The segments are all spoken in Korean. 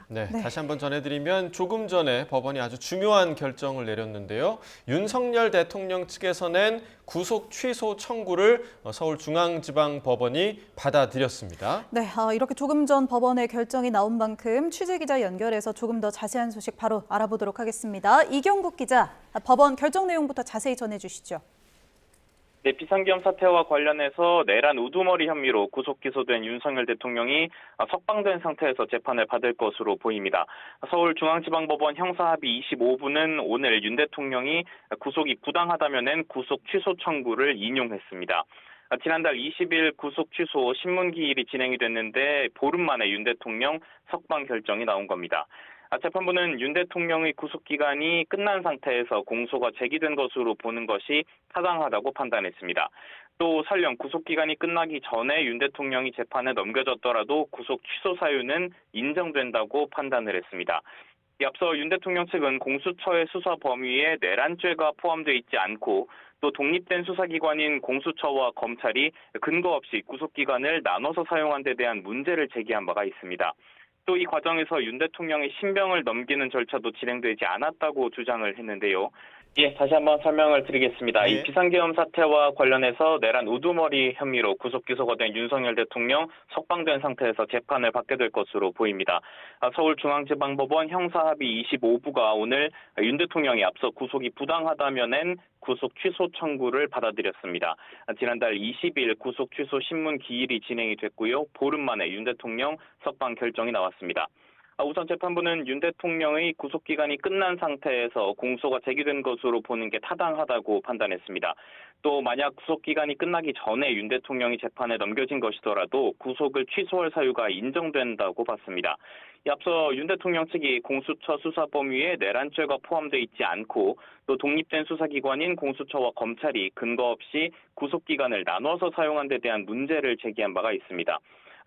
네, 네. 다시 한번 전해드리면 조금 전에 법원이 아주 중요한 결정을 내렸는데요. 윤석열 대통령 측에서 낸 구속 취소 청구를 서울중앙지방법원이 받아들였습니다. 네, 이렇게 조금 전 법원의 결정이 나온 만큼 취재기자 연결해서 조금 더 자세한 소식 바로 알아보도록 하겠습니다. 이경국 기자, 법원 결정 내용부터 자세히 전해주시죠. 네, 비상계엄 사태와 관련해서 내란 우두머리 혐의로 구속 기소된 윤석열 대통령이 석방된 상태에서 재판을 받을 것으로 보입니다. 서울중앙지방법원 형사합의 25부는 오늘 윤 대통령이 구속이 부당하다며 낸 구속 취소 청구를 인용했습니다. 지난달 20일 구속 취소 신문기일이 진행이 됐는데 보름 만에 윤 대통령 석방 결정이 나온 겁니다. 재판부는 윤 대통령의 구속기간이 끝난 상태에서 공소가 제기된 것으로 보는 것이 타당하다고 판단했습니다. 또 설령 구속기간이 끝나기 전에 윤 대통령이 재판에 넘겨졌더라도 구속 취소 사유는 인정된다고 판단을 했습니다. 앞서 윤 대통령 측은 공수처의 수사 범위에 내란죄가 포함되어 있지 않고 또 독립된 수사기관인 공수처와 검찰이 근거 없이 구속기간을 나눠서 사용한 데 대한 문제를 제기한 바가 있습니다. 또 이 과정에서 윤 대통령의 신병을 넘기는 절차도 진행되지 않았다고 주장을 했는데요. 다시 한번 설명을 드리겠습니다. 네. 이 비상계엄 사태와 관련해서 내란 우두머리 혐의로 구속 기소가 된 윤석열 대통령 석방된 상태에서 재판을 받게 될 것으로 보입니다. 서울중앙지방법원 형사합의 25부가 오늘 윤 대통령이 앞서 구속이 부당하다며 낸 구속 취소 청구를 받아들였습니다. 지난달 20일 구속 취소 신문 기일이 진행이 됐고요. 보름 만에 윤 대통령 석방 결정이 나왔습니다. 우선 재판부는 윤 대통령의 구속기간이 끝난 상태에서 공소가 제기된 것으로 보는 게 타당하다고 판단했습니다. 또 만약 구속기간이 끝나기 전에 윤 대통령이 재판에 넘겨진 것이더라도 구속을 취소할 사유가 인정된다고 봤습니다. 앞서 윤 대통령 측이 공수처 수사 범위에 내란죄가 포함되어 있지 않고 또 독립된 수사기관인 공수처와 검찰이 근거 없이 구속기간을 나눠서 사용한 데 대한 문제를 제기한 바가 있습니다.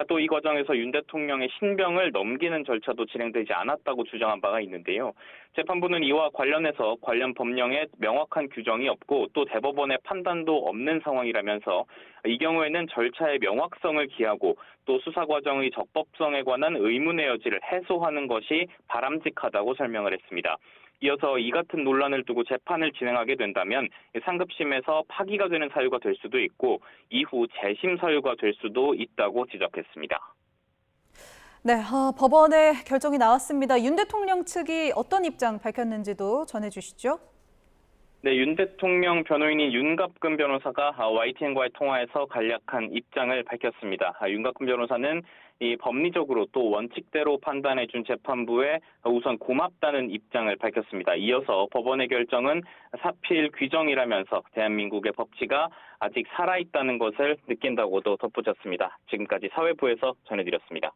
또 이 과정에서 윤 대통령의 신병을 넘기는 절차도 진행되지 않았다고 주장한 바가 있는데요. 재판부는 이와 관련해서 관련 법령에 명확한 규정이 없고 또 대법원의 판단도 없는 상황이라면서 이 경우에는 절차의 명확성을 기하고 또 수사 과정의 적법성에 관한 의문의 여지를 해소하는 것이 바람직하다고 설명을 했습니다. 이어서 이 같은 논란을 두고 재판을 진행하게 된다면 상급심에서 파기가 되는 사유가 될 수도 있고 이후 재심 사유가 될 수도 있다고 지적했습니다. 네, 법원의 결정이 나왔습니다. 윤 대통령 측이 어떤 입장 밝혔는지도 전해주시죠. 네, 윤 대통령 변호인인 윤갑근 변호사가 YTN과의 통화에서 간략한 입장을 밝혔습니다. 윤갑근 변호사는 이 법리적으로 또 원칙대로 판단해준 재판부에 우선 고맙다는 입장을 밝혔습니다. 이어서 법원의 결정은 사필 규정이라면서 대한민국의 법치가 아직 살아있다는 것을 느낀다고도 덧붙였습니다. 지금까지 사회부에서 전해드렸습니다.